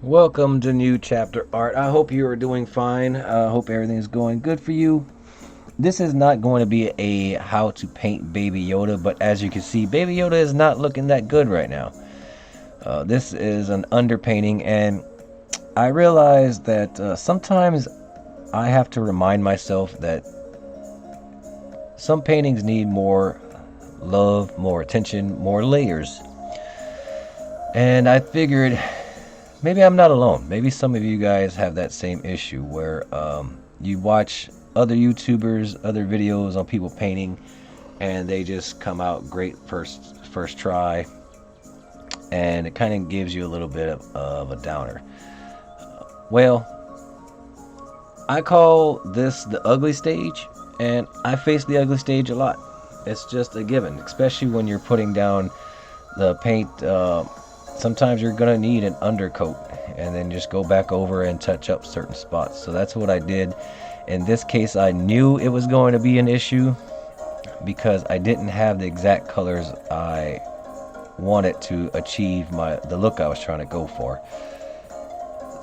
Welcome to New Chapter Art. I hope you are doing fine. I hope everything is going good for you. This is not going to be a how to paint Baby Yoda, but as you can see, Baby Yoda is not looking that good right now. This is an underpainting, and I realize that sometimes I have to remind myself that some paintings need more love, more attention, more layers. And I figured maybe I'm not alone. Maybe some of you guys have that same issue where you watch other YouTubers, other videos on people painting, and they just come out great first try, and it kind of gives you a little bit of a downer. Well, I call this the ugly stage, and I face the ugly stage a lot. It's just a given, especially when you're putting down the paint. Sometimes you're gonna need an undercoat and then just go back over and touch up certain spots. So that's what I did. In this case, I knew it was going to be an issue because I didn't have the exact colors I wanted to achieve the look I was trying to go for.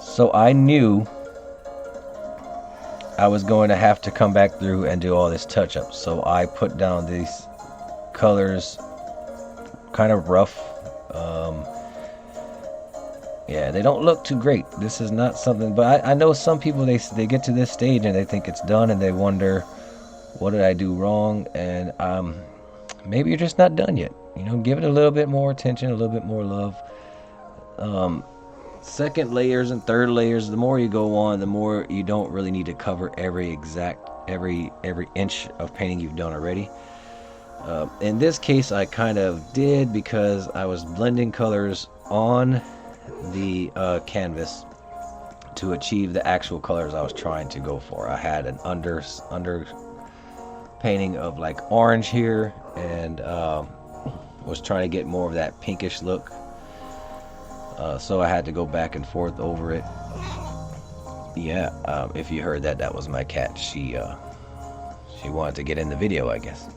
So I knew I was going to have to come back through and do all this touch up. So I put down these colors kind of rough. Yeah, they don't look too great. This is not something, but I know some people, they get to this stage and they think it's done and they wonder, what did I do wrong? And maybe you're just not done yet. You know, give it a little bit more attention, a little bit more love. Second layers and third layers, the more you go on, the more you don't really need to cover every inch of painting you've done already. In this case, I kind of did because I was blending colors on the canvas to achieve the actual colors I was trying to go for. I had an under painting of like orange here, and was trying to get more of that pinkish look. So I had to go back and forth over it. Yeah, if you heard that, that was my cat. She wanted to get in the video, I guess.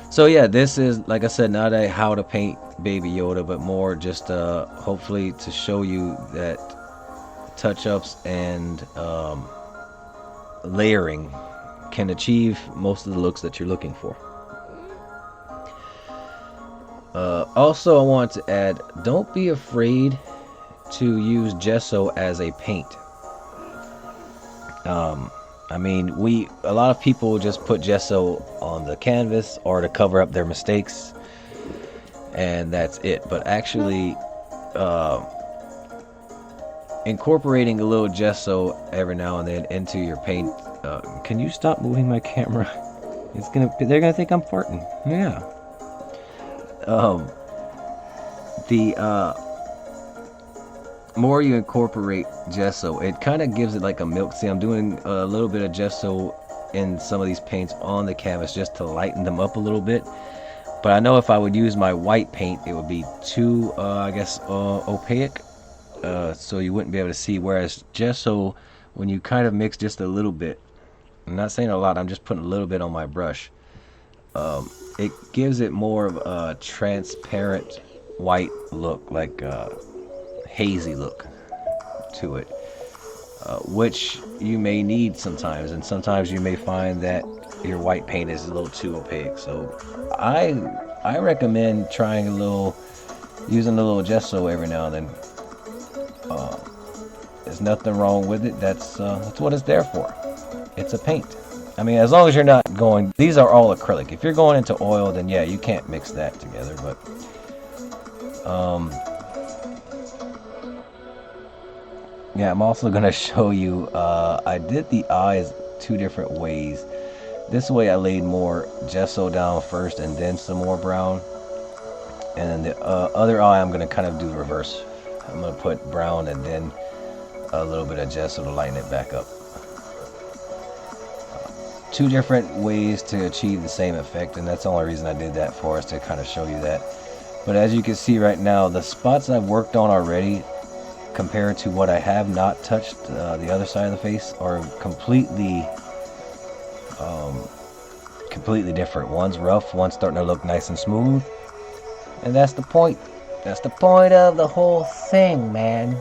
So yeah, this is, like I said, not a how to paint Baby Yoda, but more just hopefully to show you that touch-ups and layering can achieve most of the looks that you're looking for. Also, I want to add, don't be afraid to use gesso as a paint. I mean, a lot of people just put gesso on the canvas or to cover up their mistakes, and that's it. But actually, incorporating a little gesso every now and then into your paint. Can you stop moving my camera? They're gonna think I'm farting. Yeah. The more you incorporate gesso, it kind of gives it like a milk. See, I'm doing a little bit of gesso in some of these paints on the canvas just to lighten them up a little bit. But I know if I would use my white paint, it would be too, I guess, opaque, so you wouldn't be able to see. Whereas gesso, when you kind of mix just a little bit, I'm not saying a lot, I'm just putting a little bit on my brush, it gives it more of a transparent white look, like hazy look to it, which you may need sometimes, and sometimes you may find that your white paint is a little too opaque. So I recommend trying using a little gesso every now and then. There's nothing wrong with it. That's what it's there for. It's a paint. I mean, as long as you're not going, these are all acrylic. If you're going into oil, then yeah, you can't mix that together. But yeah, I'm also going to show you, I did the eyes two different ways. This way I laid more gesso down first and then some more brown. And then the other eye I'm going to kind of do reverse. I'm going to put brown and then a little bit of gesso to lighten it back up. Two different ways to achieve the same effect, and that's the only reason I did that for, is to kind of show you that. But as you can see right now, the spots I've worked on already compared to what I have not touched, the other side of the face, are completely different. One's rough, one's starting to look nice and smooth, and that's the point. That's the point of the whole thing, man.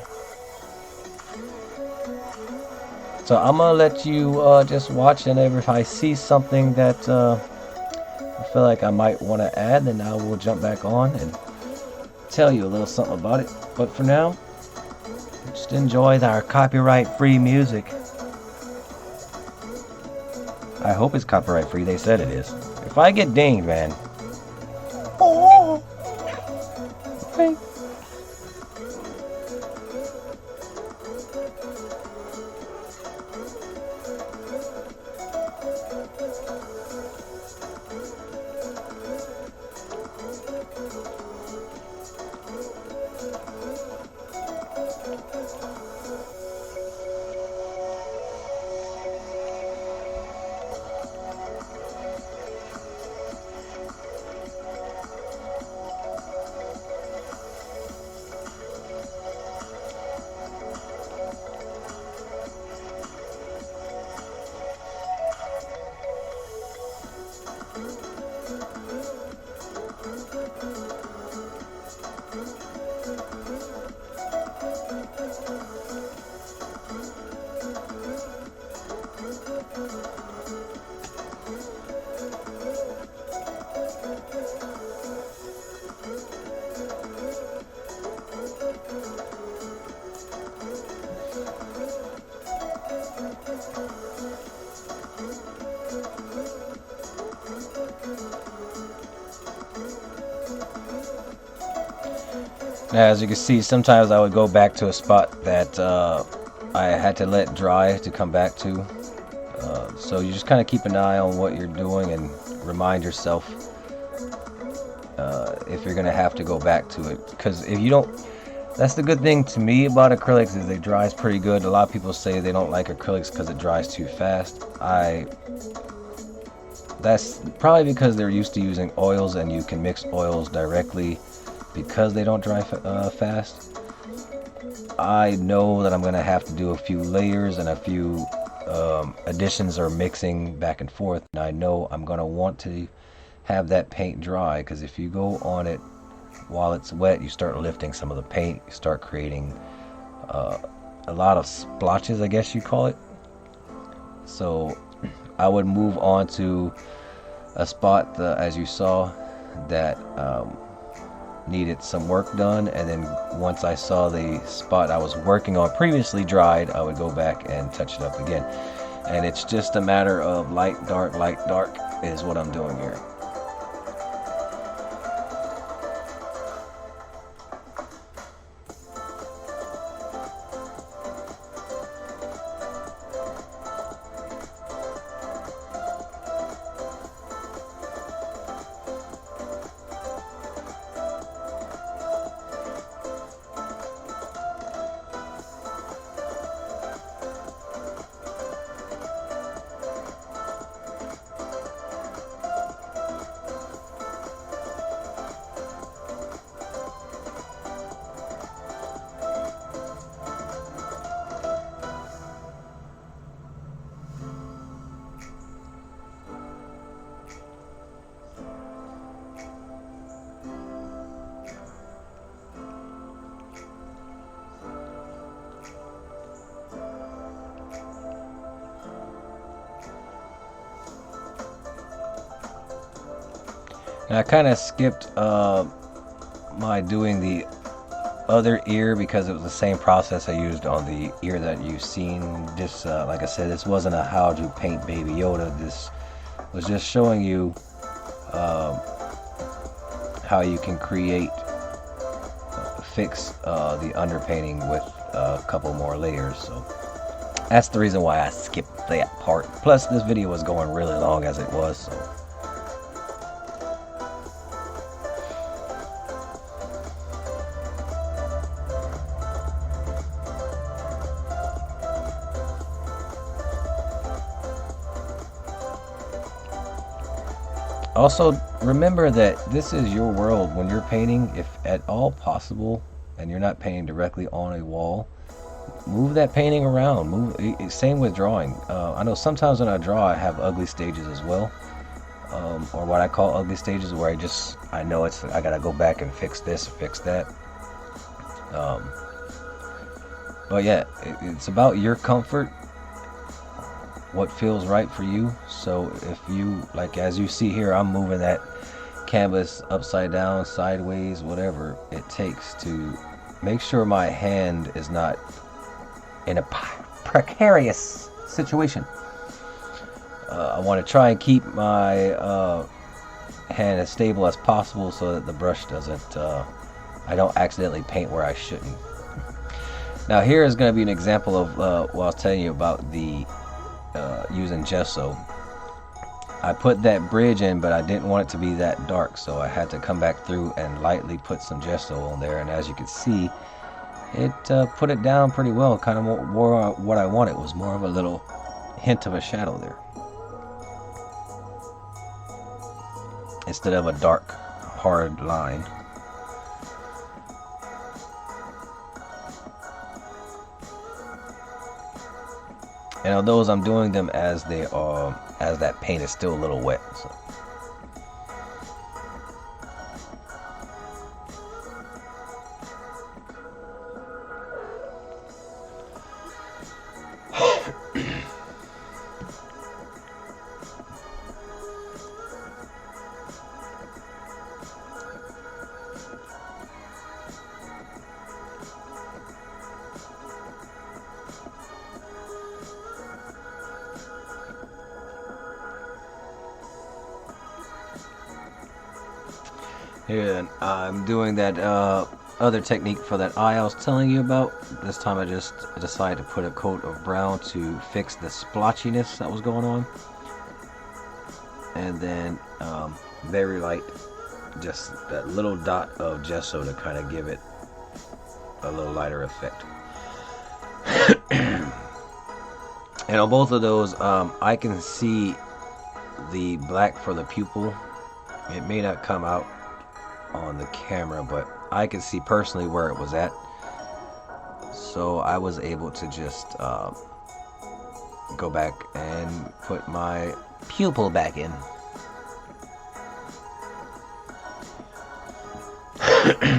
So I'm gonna let you just watch, and if I see something that I feel like I might want to add, then I will jump back on and tell you a little something about it. But for now, just enjoy our copyright-free music. I hope it's copyright-free. They said it is. If I get dinged, man. Oh. Okay. Now, as you can see, sometimes I would go back to a spot that I had to let dry to come back to. So you just kind of keep an eye on what you're doing and remind yourself if you're going to have to go back to it. Because if you don't, that's the good thing to me about acrylics is they dries pretty good. A lot of people say they don't like acrylics because it dries too fast. That's probably because they're used to using oils and you can mix oils directly because they don't dry fast. I know that I'm going to have to do a few layers and a few additions or mixing back and forth. And I know I'm going to want to have that paint dry because if you go on it while it's wet, you start lifting some of the paint. You start creating a lot of splotches, I guess you call it. So I would move on to a spot, as you saw, that needed some work done, and then once I saw the spot I was working on previously dried, I would go back and touch it up again. And it's just a matter of light, dark is what I'm doing here. And I kind of skipped my doing the other ear because it was the same process I used on the ear that you've seen. This, like I said, this wasn't a how to paint Baby Yoda. This was just showing you how you can fix the underpainting with a couple more layers. So that's the reason why I skipped that part. Plus, this video was going really long as it was, so. Also, remember that this is your world. When you're painting, if at all possible, and you're not painting directly on a wall, move that painting around. Same with drawing. I know sometimes when I draw, I have ugly stages as well. or what I call ugly stages, where I know I gotta go back and fix this, fix that. Um, but yeah, it's about your comfort, what feels right for you. So if you, like, as you see here, I'm moving that canvas upside down, sideways, whatever it takes to make sure my hand is not in a precarious situation. I want to try and keep my hand as stable as possible so that the brush doesn't, I don't accidentally paint where I shouldn't. Now here is going to be an example of what I was telling you about the using gesso. I put that bridge in, but I didn't want it to be that dark, so I had to come back through and lightly put some gesso on there, and as you can see, it put it down pretty well, kind of more what I wanted. It was more of a little hint of a shadow there, instead of a dark, hard line. And on those, I'm doing them as they are, as that paint is still a little wet. So. Here, I'm doing that other technique for that eye I was telling you about. This time I just decided to put a coat of brown to fix the splotchiness that was going on. And then very light, just that little dot of gesso to kind of give it a little lighter effect. And on both of those, I can see the black for the pupil. It may not come out on the camera, but I could see personally where it was at, so I was able to just go back and put my pupil back in.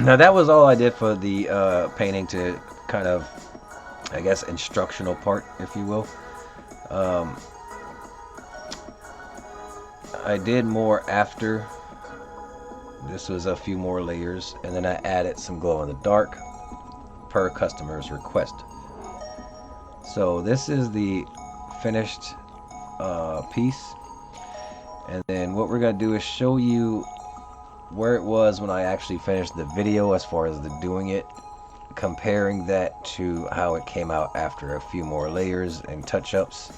Now that was all I did for the painting, to kind of, I guess, instructional part, if you will. I did more after. This was a few more layers, and then I added some glow in the dark per customer's request. So this is the finished piece, and then what we're gonna do is show you where it was when I actually finished the video, as far as the doing it, comparing that to how it came out after a few more layers and touch-ups,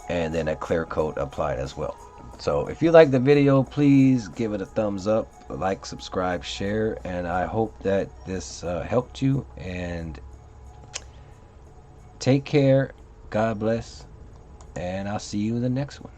and then a clear coat applied as well. So if you like the video, please give it a thumbs up, like, subscribe, share, and I hope that this helped you, and take care, God bless, and I'll see you in the next one.